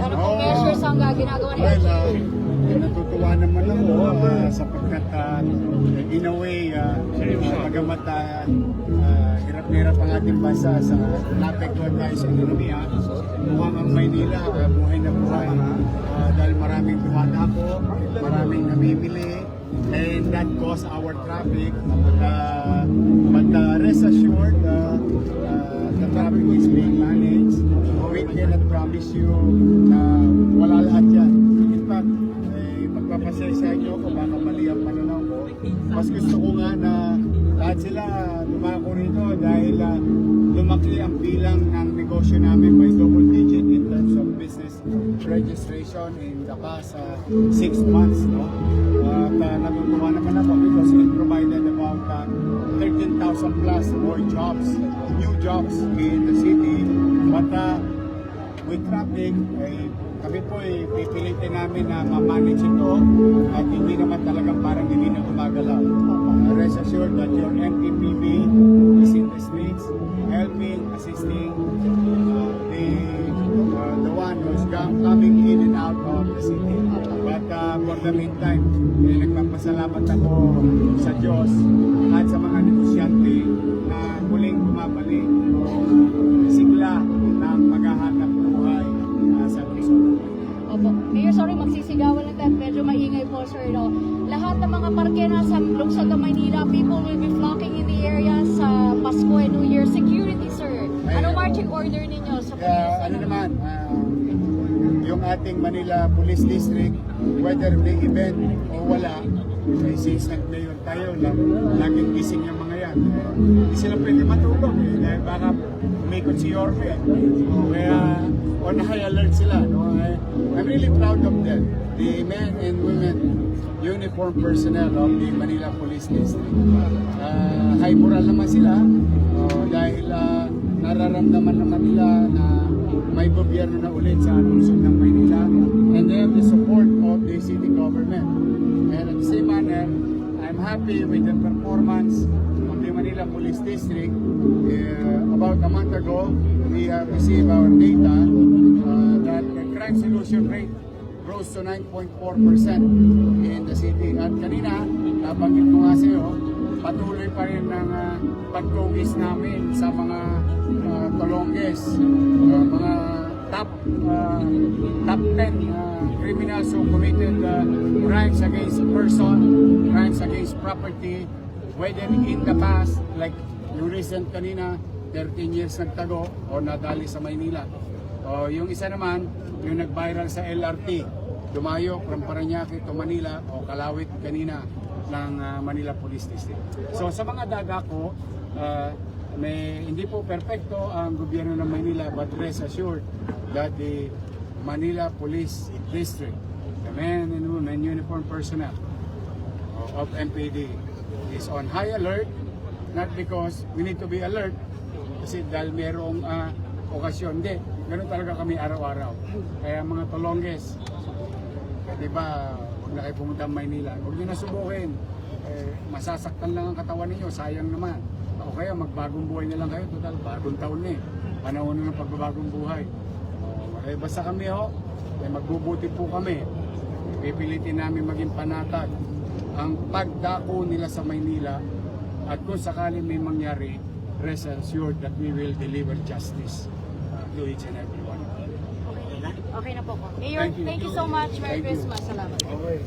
Ano pong measures ang ginagawa ni Well, LGU? natutuwa naman ako sapagkat in a way, pagamat hirap na hirap ang ating bansa sa naapektuhan tayo sa ekonomiya, mukhang ang Maynila, buhay na buhay. Dahil maraming dumadako, maraming namimili, and that cause our traffic. But rest assured, the traffic is being managed. We cannot promise you na wala lahat yan. In fact, magpapasensya nyo kung baka mali ang pananaw ko. Mas gusto ko nga na lahat sila lumako rito dahil lumaki ang bilang ng negosyo namin by double digit in terms of business registration in the past 6 months. No? At natutuwa naman ako because it provided about 13,000 plus more jobs, new jobs in the city. But with traffic, kami po pipilitin namin na ma-manage ito at hindi naman talagang parang hindi na gumagalaw. Rest assured that your MPPB is in the streets, helping, assisting the one who's coming in and out of the city. But for the meantime, nagpapasalamat ako sa Diyos at sa mga negosyante na muling bumabalik sigla ng maghahanap buhay sa Luzon. Opo. Mayor, sorry, magsisigawan lang tayo. Medyo maingay po, sir. No? Lahat ng mga parke na sa lungsod ng Maynila, people will be flocking in the area sa Pasko and New Year. Security, sir. Ano marching order ninyo sa police? Ano naman, yung ating Manila Police District, whether may event o wala, since nag-mayor tayo, laging gising yung mga yan. Hindi sila pwede matulog dahil baka umikot si Yorme. Kaya on high alert sila. No? I'm really proud of them, the men and women, uniform personnel of the Manila Police District. High moral naman sila dahil nararamdaman naman nila na may gobyerno na ulit sa lungsod ng Maynila, and they have the support of the city government. And at the same manner, I'm happy with the performance of the Manila Police District. About a month ago, we have received our data that the crime solution rate rose to 9.4% in the city. At kanina, nabanggit ko nga sa iyo, patuloy pa rin ng pagtugis namin sa mga tolongges, mga top 10 criminals who committed crimes against person, crimes against property, whether in the past, like yung recent kanina, 13 years nagtago o nadali sa Maynila. O yung isa naman, yung nag-viral sa LRT, dumayo from Parañaque to Manila o Kalawit kanina ng Manila Police District. So sa mga dadako, hindi po perfecto ang gobyerno ng Maynila, but rest assured that the Manila Police District, the men and women uniform personnel of MPD is on high alert, not because we need to be alert kasi dahil merong okasyon. Hindi, ganun talaga kami araw-araw. Kaya mga tolongges, di ba, huwag na kayo pumunta ng Maynila, huwag nyo na subukin. Masasaktan lang ang katawan ninyo, sayang naman. O kaya magbagong buhay na lang kayo, total bagong taon na panahon na ng pagbabagong buhay. Basta kami magbubuti po kami. Pipilitin namin maging panatag ang pagdako nila sa Maynila, at kung sakali may mangyari, rest assured that we will deliver justice to each and every one. Okay na po po. Mayor, thank you so much. Merry Christmas. Salamat. Okay.